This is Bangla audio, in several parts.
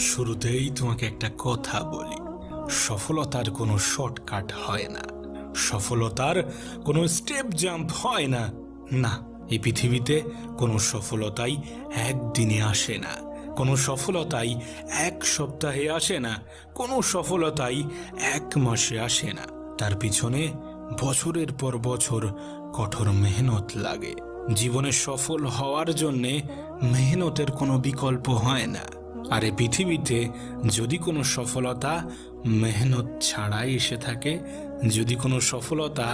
শুরুতেই তোমাকে একটা কথা বলি, সফলতার কোনো শর্টকাট হয় না, সফলতার কোনো স্টেপ জাম্প হয় না। না, এই পৃথিবীতে কোনো সফলতাই একদিনে আসে না, কোনো সফলতাই এক সপ্তাহে আসে না, কোনো সফলতাই এক মাসে আসে না। তার পিছনে বছরের পর বছর কঠোর মেহনত লাগে। জীবনে সফল হওয়ার জন্যে মেহনতের কোনো বিকল্প হয় না। আর এই পৃথিবীতে যদি কোনো সফলতা মেহনত ছাড়াই এসে থাকে, যদি কোনো সফলতা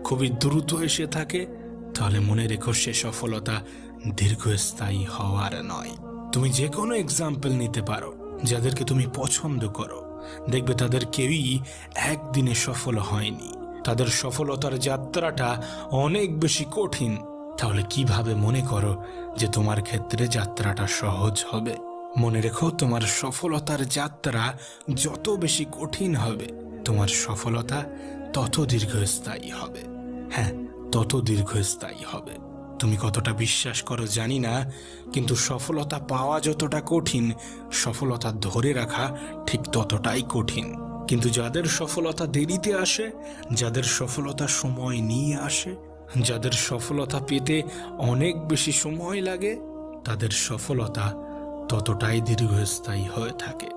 খুবই দ্রুত এসে থাকে, তাহলে মনে রেখো সে সফলতা দীর্ঘস্থায়ী হওয়ার নয়। তুমি যে কোনো এক্সাম্পল নিতে পারো, যাদেরকে তুমি পছন্দ করো, দেখবে তাদের কেউই একদিনে সফল হয়নি। তাদের সফলতার যাত্রাটা অনেক বেশি কঠিন। তাহলে কিভাবে মনে করো যে তোমার ক্ষেত্রে যাত্রাটা সহজ হবে? মনে রেখো, তোমার সফলতার যাত্রা যত বেশি কঠিন হবে, তোমার সফলতা তত দীর্ঘস্থায়ী হবে। হ্যাঁ, তত দীর্ঘস্থায়ী হবে। তুমি কতটা বিশ্বাস করো জানি না, কিন্তু সফলতা পাওয়া যতটা কঠিন, সফলতা ধরে রাখা ঠিক ততটাই কঠিন। কিন্তু যাদের সফলতা দেরিতে আসে, যাদের সফলতা সময় নিয়ে আসে, যাদের সফলতা পেতে অনেক বেশি সময় লাগে, তাদের সফলতা ততটাই দীর্ঘস্থায়ী হয়ে থাকে।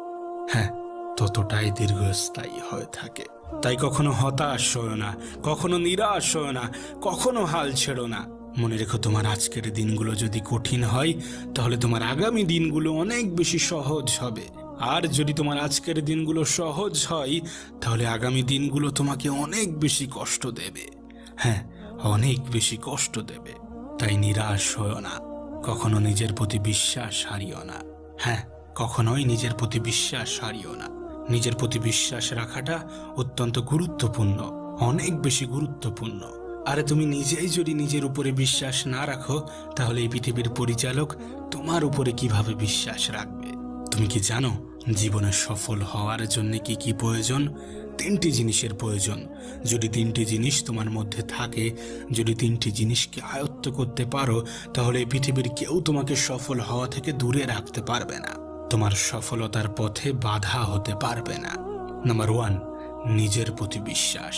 হ্যাঁ, ততটাই দীর্ঘস্থায়ী হয়ে থাকে। তাই কখনো হতাশ হও না, কখনো নিরাশ হও না, কখনো হাল ছেড়ো না। মনে রেখো, তোমার আজকের দিনগুলো যদি কঠিন হয়, তাহলে তোমার আগামী দিনগুলো অনেক বেশি সহজ হবে। আর যদি তোমার আজকের দিনগুলো সহজ হয়, তাহলে আগামী দিনগুলো তোমাকে অনেক বেশি কষ্ট দেবে। হ্যাঁ, অনেক বেশি কষ্ট দেবে। তাই নিরাশ হও না, কখনো নিজের প্রতি বিশ্বাস হারিও না। হ্যাঁ, কখনোই নিজের প্রতি বিশ্বাস হারিও না। নিজের প্রতি বিশ্বাস রাখাটা অত্যন্ত গুরুত্বপূর্ণ, অনেক বেশি গুরুত্বপূর্ণ। আরে তুমি নিজেই যদি নিজের উপরে বিশ্বাস না রাখো, তাহলে এই পৃথিবীর পরিচালক তোমার উপরে কিভাবে বিশ্বাস রাখবে? তুমি কি জানো জীবনে সফল হওয়ার জন্য কি কি প্রয়োজন? 3টি জিনিসের প্রয়োজন। যদি 3টি জিনিস তোমার মধ্যে থাকে, যদি 3টি জিনিসকে আয়ত্ত করতে পারো, তাহলে এই পৃথিবীর কেউ তোমাকে সফল হওয়া থেকে দূরে রাখতে পারবে না, তোমার সফলতার পথে বাধা হতে পারবে না। নাম্বার 1, নিজের প্রতি বিশ্বাস।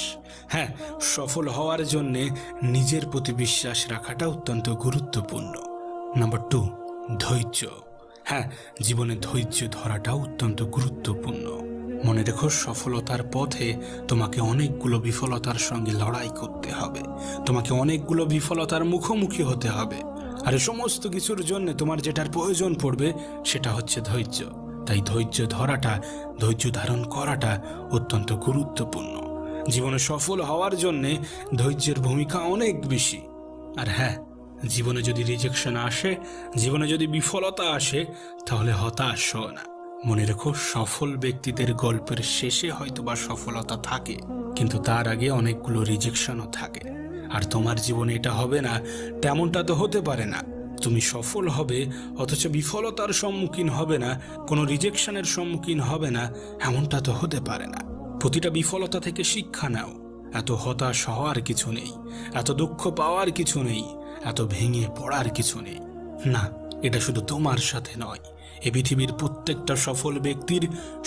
হ্যাঁ, সফল হওয়ার জন্য নিজের প্রতি বিশ্বাস রাখাটা অত্যন্ত গুরুত্বপূর্ণ। নাম্বার 2, ধৈর্য। হ্যাঁ, জীবনে ধৈর্য ধরাটা অত্যন্ত গুরুত্বপূর্ণ। মনে রেখো, সফলতার পথে তোমাকে অনেকগুলো বিফলতার সঙ্গে লড়াই করতে হবে, তোমাকে অনেকগুলো বিফলতার মুখোমুখি হতে হবে। আর সমস্ত কিছুর জন্য তোমার যেটার প্রয়োজন পড়বে সেটা হচ্ছে ধৈর্য। তাই ধৈর্য ধরাটা, ধৈর্য ধারণ করাটা অত্যন্ত গুরুত্বপূর্ণ। জীবনে সফল হওয়ার জন্যে ধৈর্যের ভূমিকা অনেক বেশি। আর হ্যাঁ, জীবনে যদি রিজেকশন আসে, জীবনে যদি বিফলতা আসে, তাহলে হতাশ হও না। মনে রেখো, সফল ব্যক্তিদের গল্পের শেষে হয়তোবা সফলতা থাকে, কিন্তু তার আগে অনেকগুলো রিজেকশনও থাকে। আর তোমার জীবনে এটা হবে না, তেমনটা তো হতে পারে না। তুমি সফল হবে অথচ বিফলতার সম্মুখীন হবে না, কোনো রিজেকশনের সম্মুখীন হবে না, এমনটা তো হতে পারে না। প্রতিটা বিফলতা থেকে শিক্ষা নাও। এত হতাশ হওয়ার কিছু নেই, এত দুঃখ পাওয়ার কিছু নেই, এত ভেঙে পড়ার কিছু নেই। না, এটা শুধু তোমার সাথে নয়, এ পৃথিবীর প্রত্যেকটা সফল ব্যক্তির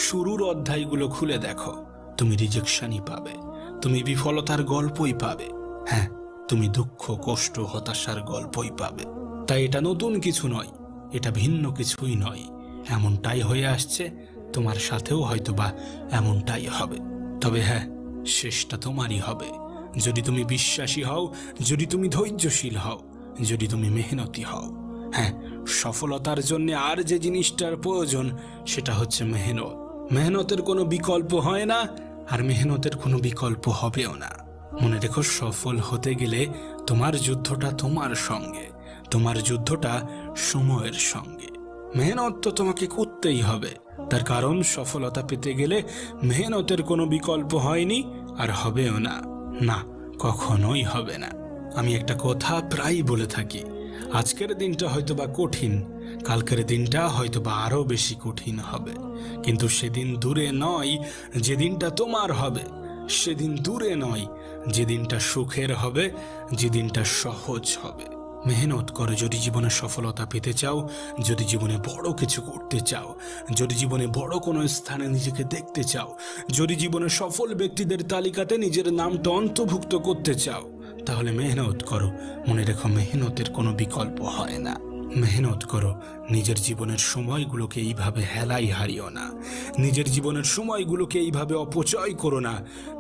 শুরুর অধ্যায়গুলো খুলে দেখো। তুমি রিজেকশনই পাবে, তুমি বিফলতার গল্পই পাবে। হ্যাঁ, তুমি দুঃখ, কষ্ট, হতাশার গল্পই পাবে। তাই এটা নতুন কিছু নয়, এটা ভিন্ন কিছুই নয়। এমনটাই হয়ে আসছে, তোমার সাথেও হয়তোবা এমনটাই হবে। তবে হ্যাঁ, শেষটা তোমারই হবে, যদি তুমি বিশ্বাসী হও, যদি তুমি ধৈর্যশীল হও, যদি তুমি মেহনতি হও। হ্যাঁ, সফলতার জন্য আর যে জিনিসটার প্রয়োজন সেটা হচ্ছে মেহনত। মেহনতের কোনো বিকল্প হয় না, আর মেহনতের কোনো বিকল্প হবেও না। মনে রেখো, সফল হতে গেলে তোমার যুদ্ধটা তোমার সঙ্গে, তোমার যুদ্ধটা সময়ের সঙ্গে। মেহনত তো তোমাকে করতেই হবে, তার কারণ সফলতা পেতে গেলে মেহনতের কোনো বিকল্প হয়নি, আর হবেও না। না, কখনোই হবে না। আমি একটা কথা প্রায়ই বলে থাকি, আজকের দিনটা হয়তোবা কঠিন, কালকের দিনটা হয়তোবা আরো বেশি কঠিন হবে, কিন্তু সেদিন দূরে নয় যে দিনটা তোমার হবে, সেদিন দূরে নয় যে দিনটা সুখের হবে, যে দিনটা সহজ হবে। মেহনত করো যদি জীবনে সফলতা পেতে চাও, যদি জীবনে বড় কিছু করতে চাও, যদি জীবনে বড় কোনো স্থানে নিজেকে দেখতে চাও, যদি জীবনে সফল ব্যক্তিদের তালিকাতে নিজের নামটা অন্তর্ভুক্ত করতে চাও, তাহলে মেহনত করো। মনে রেখো, মেহনতের কোনো বিকল্প হয় না। মেহনত করো। নিজের জীবনের সময়গুলোকে এইভাবে হেলাই হারিও না। নিজের জীবনের সময়গুলোকে এইভাবে অপচয় করো না।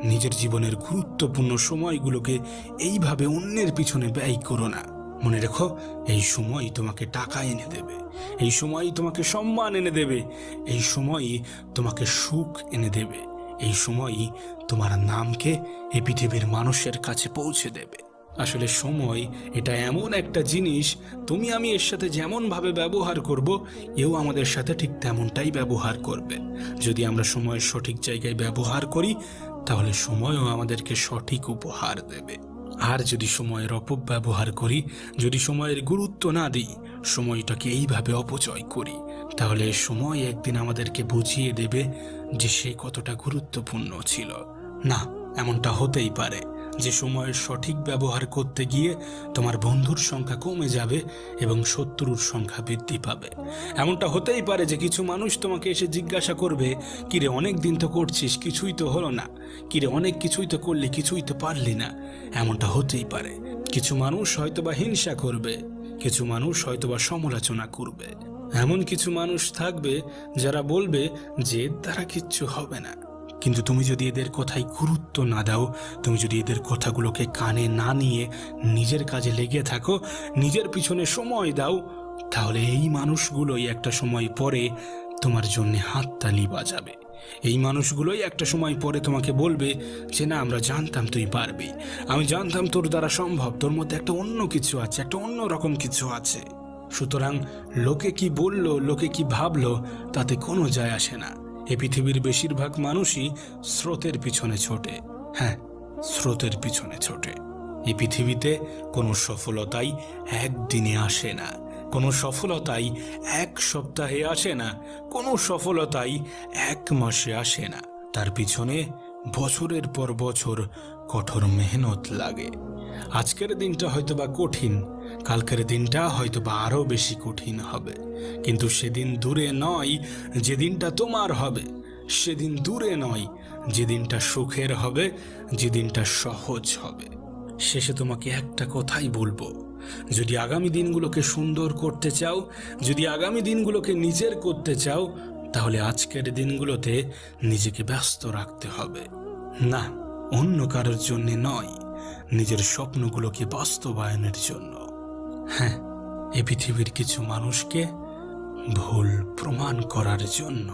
নিজের জীবনের গুরুত্বপূর্ণ সময়গুলোকে এইভাবে অন্যের পিছনে ব্যয় করো না। মনে রেখো, এই সময় তোমাকে টাকা এনে দেবে, এই সময়ই তোমাকে সম্মান এনে দেবে, এই সময়ই তোমাকে সুখ এনে দেবে, এই সময়ই তোমার নামকে এই পৃথিবীর মানুষের কাছে পৌঁছে দেবে। আসলে সময় এটা এমন একটা জিনিস, তুমি আমি এর সাথে যেমনভাবে ব্যবহার করব, এও আমাদের সাথে ঠিক তেমনটাই ব্যবহার করবে। যদি আমরা সময়ের সঠিক জায়গায় ব্যবহার করি, তাহলে সময়ও আমাদেরকে সঠিক উপহার দেবে। আর যদি সময়ের অপব্যবহার করি, যদি সময়ের গুরুত্ব না দিই, সময়টাকে এইভাবে অপচয় করি, তাহলে সময় একদিন আমাদেরকে বুঝিয়ে দেবে যে সে কতটা গুরুত্বপূর্ণ ছিল। না, এমনটা হতেই পারে যে সময়ের সঠিক ব্যবহার করতে গিয়ে তোমার বন্ধুর সংখ্যা কমে যাবে এবং শত্রুর সংখ্যা বৃদ্ধি পাবে। এমনটা হতেই পারে যে কিছু মানুষ তোমাকে এসে জিজ্ঞাসা করবে, কিরে অনেক দিন তো করছিস, কিছুই তো হলো না, কিরে অনেক কিছুই তো করলি, কিছুই তো পারলি না। এমনটা হতেই পারে। কিছু মানুষ হয়তোবা হিংসা করবে, কিছু মানুষ হয়তোবা সমালোচনা করবে, এমন কিছু মানুষ থাকবে যারা বলবে যে তারা কিচ্ছু হবে না। কিন্তু তুমি যদি এদের কথায় গুরুত্ব না দাও, তুমি যদি এদের কথাগুলোকে কানে না নিয়ে নিজের কাজে লেগে থাকো, নিজের পিছনে সময় দাও, তাহলে এই মানুষগুলোই একটা সময় পরে তোমার জন্য হাততালি বাজাবে। এই মানুষগুলোই একটা সময় পরে তোমাকে বলবে যে না, আমরা জানতাম তুই পারবি, আমি জানতাম তোর দ্বারা সম্ভব, তোর মধ্যে একটা অন্য কিছু আছে, একটা অন্য রকম কিছু আছে। সুতরাং লোকে কি বললো, লোকে কি ভাবলো, তাতে কোনো যায় আসে না। এই পৃথিবীর বেশিরভাগ মানুষই স্রোতের পিছনে ছোটে। হ্যাঁ, স্রোতের পিছনে ছোটে। এই পৃথিবীতে কোনো সফলতাই একদিনে আসে না, কোনো সফলতাই এক সপ্তাহে আসে না, কোনো সফলতাই এক মাসে আসে না। তার পিছনে বছরের পর বছর কঠোর মেহনত লাগে। আজকের দিনটা হয়তোবা কঠিন, কালকের দিনটা হয়তোবা আরো বেশি কঠিন হবে, কিন্তু সেদিন দূরে নয় যে দিনটা তোমার হবে, সেদিন দূরে নয় যে দিনটা সুখের হবে, যে দিনটা সহজ হবে। শেষে তোমাকে একটা কথাই বলবো, যদি আগামী দিনগুলোকে সুন্দর করতে চাও, যদি আগামী দিনগুলোকে নিজের করতে চাও, তাহলে আজকের দিনগুলোতে নিজেকে ব্যস্ত রাখতে হবে। না, অন্য কারোর জন্য নয়, নিজের স্বপ্নগুলোকে বাস্তবায়নের জন্য। হ্যাঁ, এই পৃথিবীর কিছু মানুষকে ভুল প্রমাণ করার জন্য।